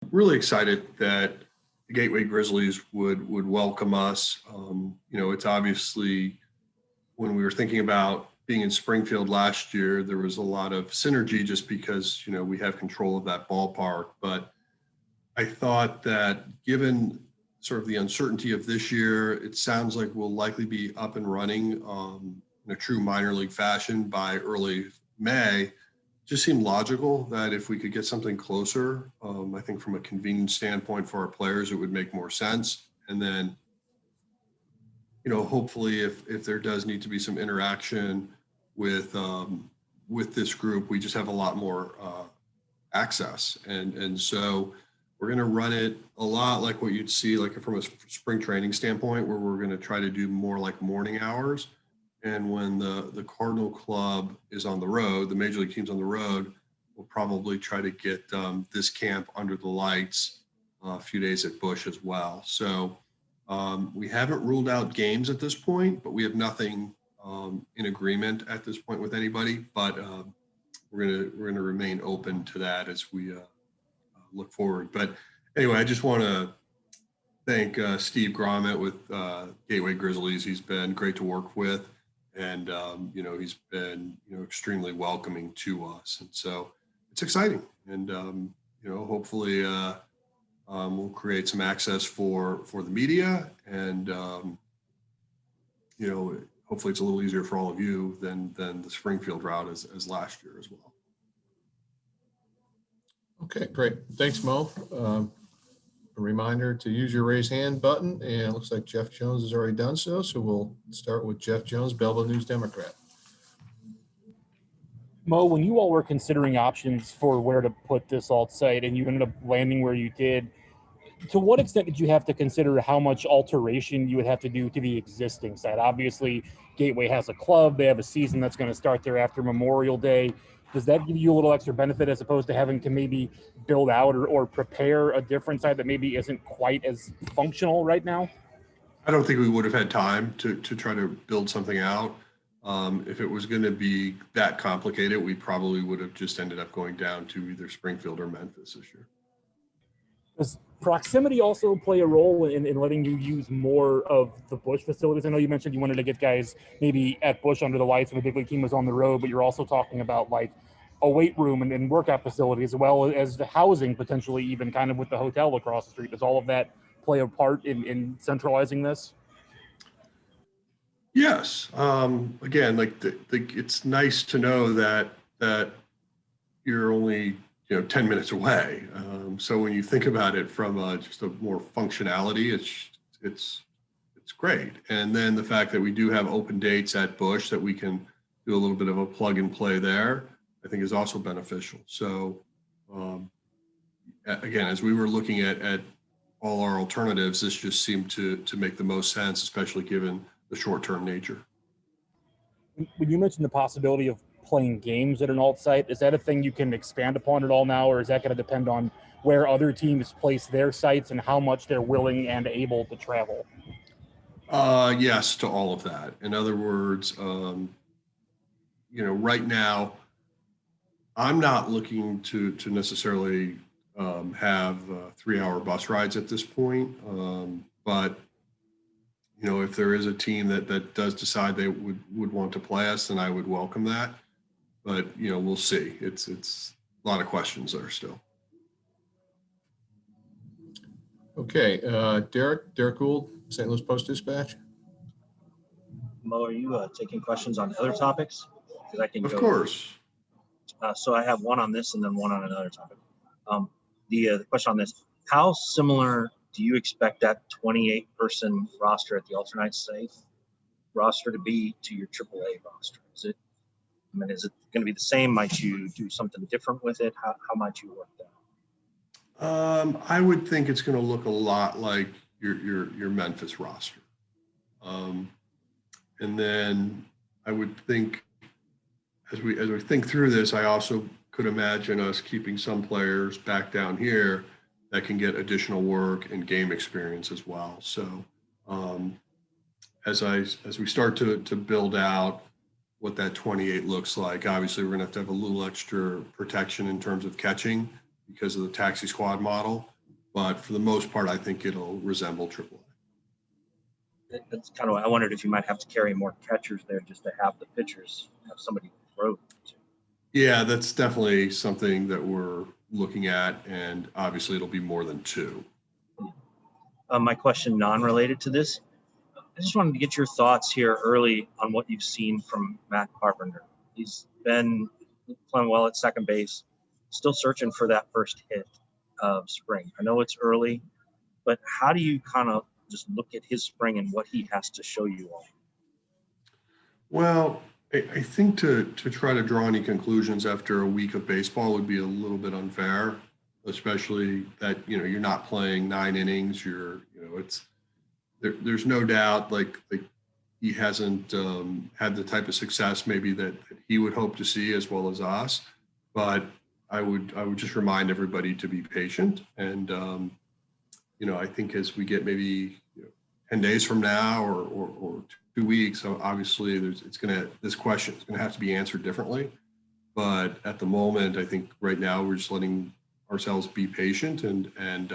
Really excited that the Gateway Grizzlies would welcome us. It's obviously when we were thinking about being in Springfield last year, there was a lot of synergy just because, we have control of that ballpark. But I thought that given sort of the uncertainty of this year, it sounds like we'll likely be up and running in a true minor league fashion by early May. Just seemed logical that if we could get something closer, I think from a convenience standpoint for our players, it would make more sense. And then, hopefully if there does need to be some interaction with this group, we just have a lot more access. And so we're going to run it a lot like what you'd see like from a spring training standpoint, where we're going to try to do more like morning hours. And when the Cardinal club is on the road, the major league team's on the road, we'll probably try to get this camp under the lights a few days at Busch as well. So we haven't ruled out games at this point, but we have nothing in agreement at this point with anybody. But we're gonna remain open to that as we look forward. But anyway, I just want to thank Steve Gromit with Gateway Grizzlies. He's been great to work with. And, he's been, extremely welcoming to us. And so it's exciting. And, hopefully we'll create some access for the media. And, hopefully it's a little easier for all of you than the Springfield route as last year as well. Okay, great. Thanks, Mo. A reminder to use your raise hand button, and it looks like Jeff Jones has already done so. So we'll start with Jeff Jones, Belleville News Democrat. Mo, when you all were considering options for where to put this alt site and you ended up landing where you did, to what extent did you have to consider how much alteration you would have to do to the existing site? Obviously, Gateway has a club. They have a season that's going to start there after Memorial Day. Does that give you a little extra benefit as opposed to having to maybe build out or prepare a different site that maybe isn't quite as functional right now? I don't think we would have had time to try to build something out. If it was going to be that complicated, we probably would have just ended up going down to either Springfield or Memphis this year. Does proximity also play a role in letting you use more of the Busch facilities? I know you mentioned you wanted to get guys maybe at Busch under the lights when the big league team was on the road, but you're also talking about like a weight room and workout facilities, as well as the housing potentially even kind of with the hotel across the street. Does all of that play a part in centralizing this? Yes. Again, like it's nice to know that you're only 10 minutes away. So when you think about it from just a more functionality, it's great. And then the fact that we do have open dates at Busch that we can do a little bit of a plug and play there, I think is also beneficial. So again, as we were looking at all our alternatives, this just seemed to make the most sense, especially given the short-term nature. When you mentioned the possibility of playing games at an alt site, is that a thing you can expand upon at all now, or is that going to depend on where other teams place their sites and how much they're willing and able to travel? Yes, to all of that. In other words, right now, I'm not looking to necessarily have 3-hour bus rides at this point, but if there is a team that does decide they would want to play us, then I would welcome that. But we'll see. It's a lot of questions there still. Okay, Derek Gould, St. Louis Post-Dispatch. Mo, are you taking questions on other topics? Because I can Of go. course. So I have one on this and then one on another topic. The question on this: how similar do you expect that 28-person roster at the alternate site roster to be to your AAA roster? Is it going to be the same? Might you do something different with it? How might you work that? I would think it's going to look a lot like your Memphis roster. And then I would think as we think through this, I also could imagine us keeping some players back down here that can get additional work and game experience as well. So as we start to build out what that 28 looks like, obviously we're going to have a little extra protection in terms of catching because of the taxi squad model. But for the most part, I think it'll resemble AAA. That's kind of why I wondered if you might have to carry more catchers there just to have the pitchers have somebody to throw to. Yeah, that's definitely something that we're looking at, and obviously it'll be more than 2. My question, non-related to this, I just wanted to get your thoughts here early on what you've seen from Matt Carpenter. He's been playing well at second base, still searching for that first hit of spring. I know it's early, but how do you kind of just look at his spring and what he has to show you all? Well, I think to try to draw any conclusions after a week of baseball would be a little bit unfair, especially that, you're not playing 9 innings. There's no doubt like he hasn't had the type of success maybe that he would hope to see, as well as us. But I would just remind everybody to be patient. And, I think as we get maybe 10 days from now or 2 weeks, so obviously this question is going to have to be answered differently. But at the moment, I think right now we're just letting ourselves be patient, and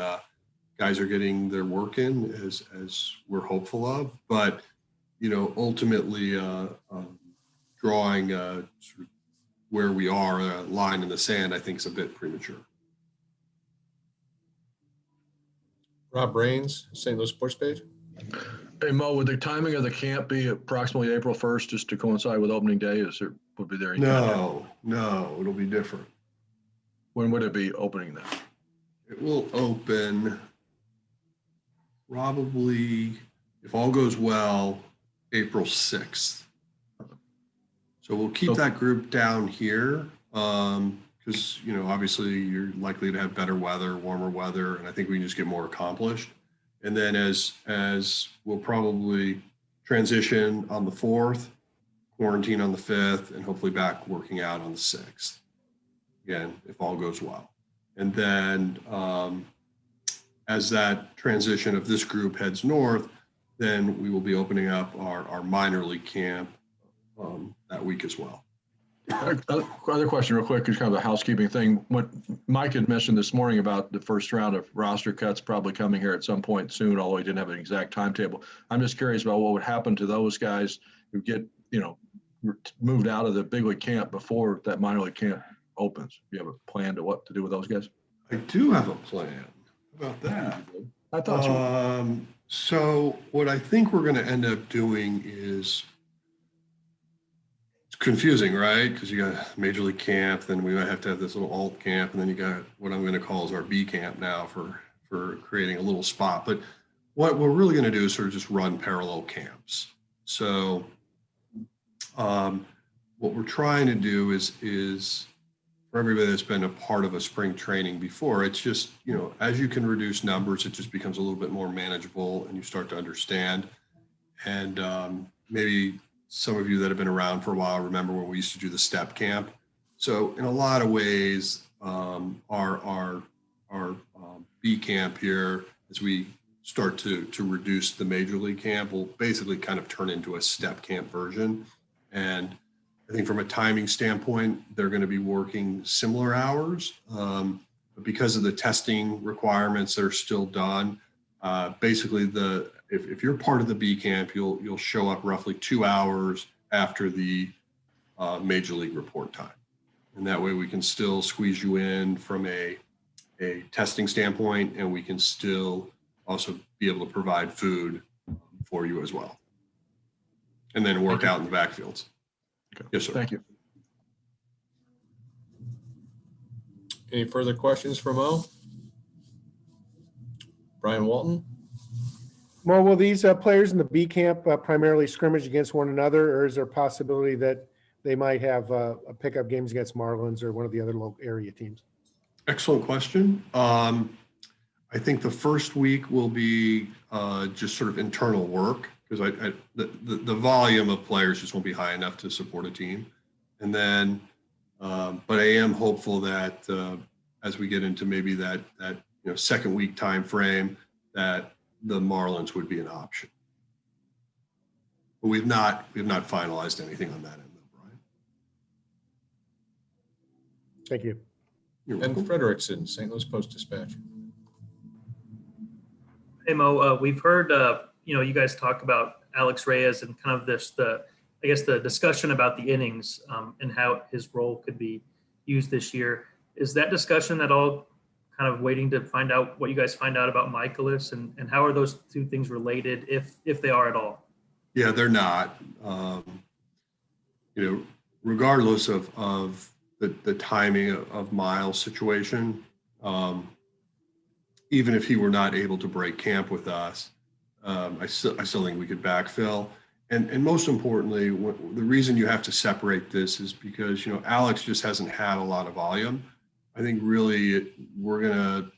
guys are getting their work in as we're hopeful of. But, ultimately drawing sort of where we are, a line in the sand, I think is a bit premature. Rob Raines, St. Louis Sports Page. Hey, Mo, would the timing of the camp be approximately April 1st, just to coincide with opening day? Would be there any No, it'll be different. When would it be opening then? It will open probably, if all goes well, April 6th. So we'll keep that group down here because, obviously you're likely to have better weather, warmer weather, and I think we can just get more accomplished. And then as we'll probably transition on the 4th, quarantine on the 5th, and hopefully back working out on the 6th. Again, if all goes well. And then as that transition of this group heads north, then we will be opening up our minor league camp that week as well. Other question real quick is kind of a housekeeping thing. What Mike had mentioned this morning about the first round of roster cuts probably coming here at some point soon, although he didn't have an exact timetable. I'm just curious about what would happen to those guys who get, moved out of the big league camp before that minor league camp opens. Do you have a plan to what to do with those guys? I do have a plan. How about that? I thought so what I think we're going to end up doing is, it's confusing, right? Because you got major league camp, then we might have to have this little alt camp, and then you got what I'm going to call is our B camp now for creating a little spot. But what we're really going to do is sort of just run parallel camps. So what we're trying to do is for everybody that's been a part of a spring training before, it's just, as you can reduce numbers, it just becomes a little bit more manageable and you start to understand. And maybe some of you that have been around for a while remember when we used to do the step camp. So in a lot of ways, our B camp here, as we start to reduce the major league camp, will basically kind of turn into a step camp version. And I think from a timing standpoint, they're going to be working similar hours, but because of the testing requirements that are still done, basically if you're part of the B camp, you'll show up roughly 2 hours after the major league report time, and that way we can still squeeze you in from a testing standpoint, and we can still also be able to provide food for you as well, and then work out in the backfields. Okay. Yes, sir. Thank you. Any further questions for Mo? Brian Walton? Mo, will these players in the B camp primarily scrimmage against one another, or is there a possibility that they might have a pickup games against Marlins or one of the other local area teams? Excellent question. I think the first week will be just sort of internal work, because the volume of players just won't be high enough to support a team. And then, but I am hopeful that as we get into maybe that second week time frame, that the Marlins would be an option. But we've not finalized anything on that end, though, Brian. Thank you. You're Ben welcome. Frederickson, St. Louis Post-Dispatch. Hey Mo, we've heard you guys talk about Alex Reyes and kind of the discussion about the innings and how his role could be used this year. Is that discussion at all kind of waiting to find out what you guys find out about Michaelis, and how are those two things related, if they are at all? Yeah, they're not. Regardless of the timing of Miles' situation, even if he were not able to break camp with us, I still think we could backfill. And most importantly, the reason you have to separate this is because, Alex just hasn't had a lot of volume. I think really we're going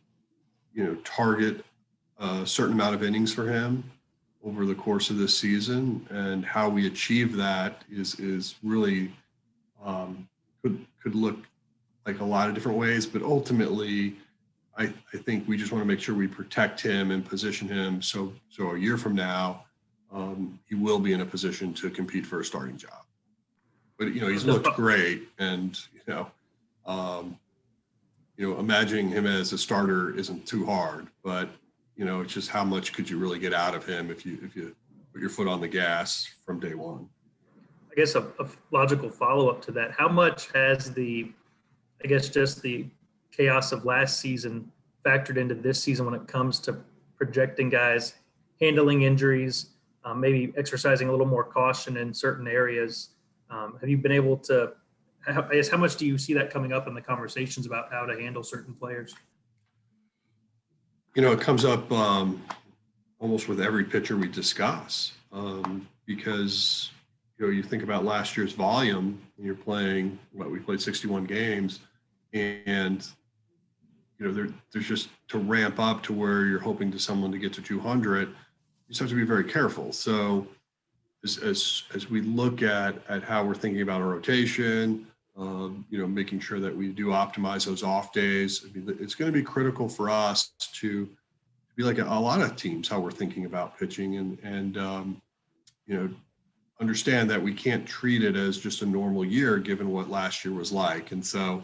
to, target a certain amount of innings for him over the course of this season, and how we achieve that is really could look like a lot of different ways, but ultimately I think we just want to make sure we protect him and position him so a year from now he will be in a position to compete for a starting job. But he's looked great, and imagining him as a starter isn't too hard, but it's just how much could you really get out of him if you put your foot on the gas from day one. I guess a logical follow-up to that, how much has just the chaos of last season factored into this season when it comes to projecting guys, handling injuries, maybe exercising a little more caution in certain areas? Have you been able to, I guess, how much do you see that coming up in the conversations about how to handle certain players? It comes up almost with every pitcher we discuss, because you think about last year's volume, and you're playing we played 61 games, and there's just to ramp up to where you're hoping to someone to get to 200, you just have to be very careful. So as we look at how we're thinking about our rotation, making sure that we do optimize those off days. I mean, it's going to be critical for us to be like a lot of teams, how we're thinking about pitching, and understand that we can't treat it as just a normal year given what last year was like. And so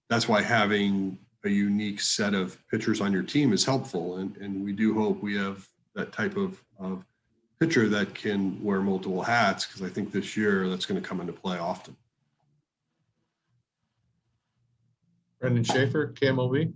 that's why having a unique set of pitchers on your team is helpful. And we do hope we have that type of pitcher that can wear multiple hats, because I think this year that's going to come into play often. Brendan Schaefer, KMOV.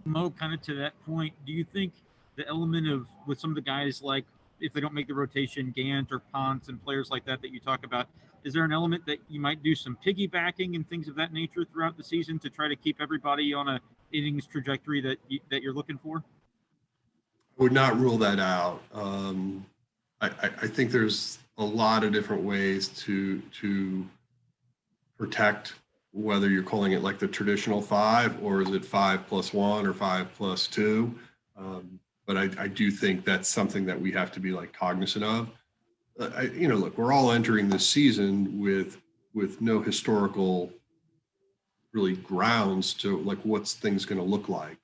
Mo, kind of to that point, do you think the element of, with some of the guys, like if they don't make the rotation, Gant or Ponce and players like that you talk about, is there an element that you might do some piggybacking and things of that nature throughout the season to try to keep everybody on a innings trajectory that you're looking for? I would not rule that out. I think there's a lot of different ways to protect, whether you're calling it like the traditional 5, or is it 5+1 or 5+2. But I do think that's something that we have to be like cognizant of. Look, we're all entering this season with no historical really grounds to like what's things going to look like.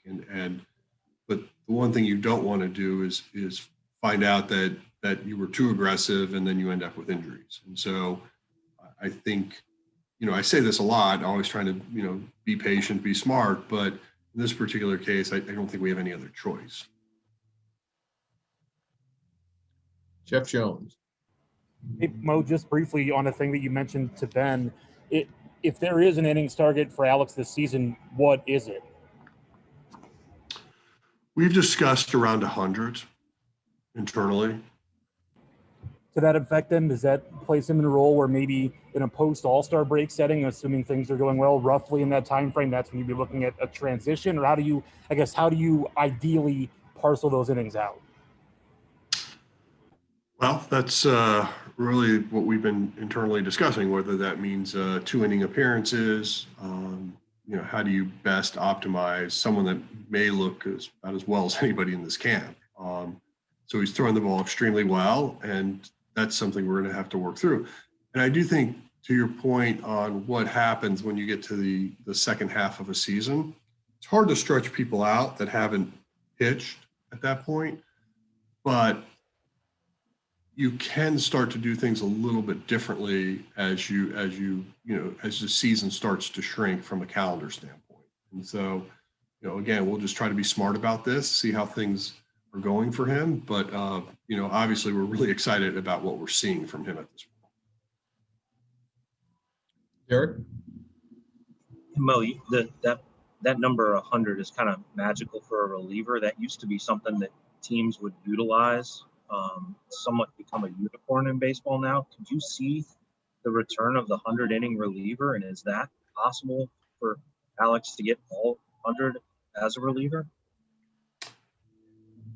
But the one thing you don't want to do is find out that you were too aggressive and then you end up with injuries. And so I think, I say this a lot, always trying to, be patient, be smart, but in this particular case, I don't think we have any other choice. Jeff Jones. Hey, Mo, just briefly on a thing that you mentioned to Ben, if there is an innings target for Alex this season, what is it? We've discussed around 100 internally. To that effect, then, does that place him in a role where maybe in a post-All-Star break setting, assuming things are going well, roughly in that time frame, that's when you'd be looking at a transition? Or how do you ideally parcel those innings out? Well, that's really what we've been internally discussing, whether that means 2 inning appearances. How do you best optimize someone that may look about as well as anybody in this camp? So he's throwing the ball extremely well, and that's something we're going to have to work through. And I do think, to your point on what happens when you get to the second half of a season, it's hard to stretch people out that haven't pitched at that point. But you can start to do things a little bit differently as as the season starts to shrink from a calendar standpoint. And so, again, we'll just try to be smart about this, see how things are going for him. But, obviously we're really excited about what we're seeing from him at this point. Derek? Mo, that number 100 is kind of magical for a reliever. That used to be something that teams would utilize, somewhat become a unicorn in baseball now. Could you see the return of the 100-inning reliever, and is that possible for Alex to get all 100 as a reliever?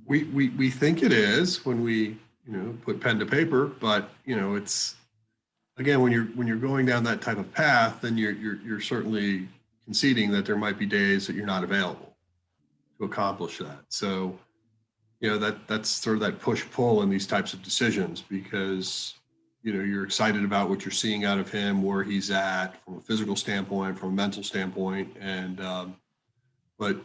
We think it is when we put pen to paper, but it's, again, when you're going down that type of path, then you're certainly conceding that there might be days that you're not available to accomplish that. So that's sort of that push-pull in these types of decisions, because you're excited about what you're seeing out of him, where he's at from a physical standpoint, from a mental standpoint, and but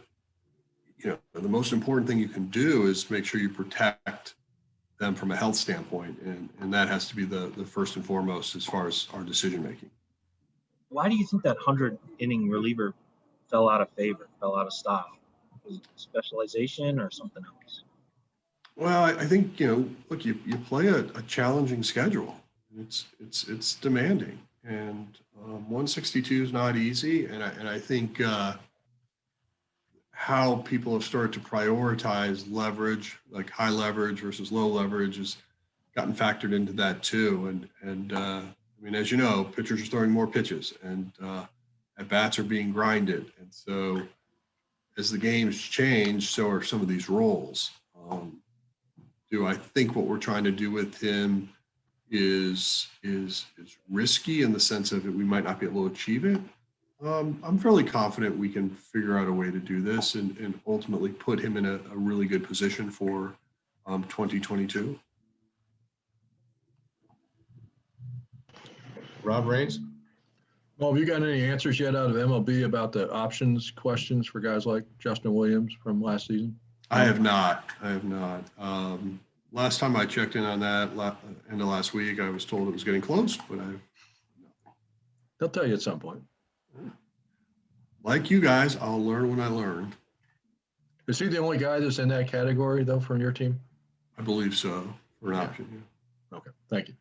the most important thing you can do is make sure you protect them from a health standpoint, and that has to be the first and foremost as far as our decision making. Why do you think that 100-inning reliever fell out of favor, fell out of style? Was it specialization or something else? Well, I think look, you play a challenging schedule. It's demanding, and 162 is not easy. And I think how people have started to prioritize leverage, like high leverage versus low leverage, has gotten factored into that too. And I mean, as you know, pitchers are throwing more pitches, and at bats are being grinded. And so, as the game's changed, so are some of these roles. Do I think what we're trying to do with him is risky in the sense of that we might not be able to achieve it? I'm fairly confident we can figure out a way to do this and ultimately put him in a really good position for 2022. Rob Reyes? Well, have you got any answers yet out of MLB about the options questions for guys like Justin Williams from last season? I have not. Last time I checked in on that end of last week, I was told it was getting close, but They'll tell you at some point. Like you guys, I'll learn when I learn. Is he the only guy that's in that category, though, from your team? I believe so, for an option. Yeah. Okay, thank you.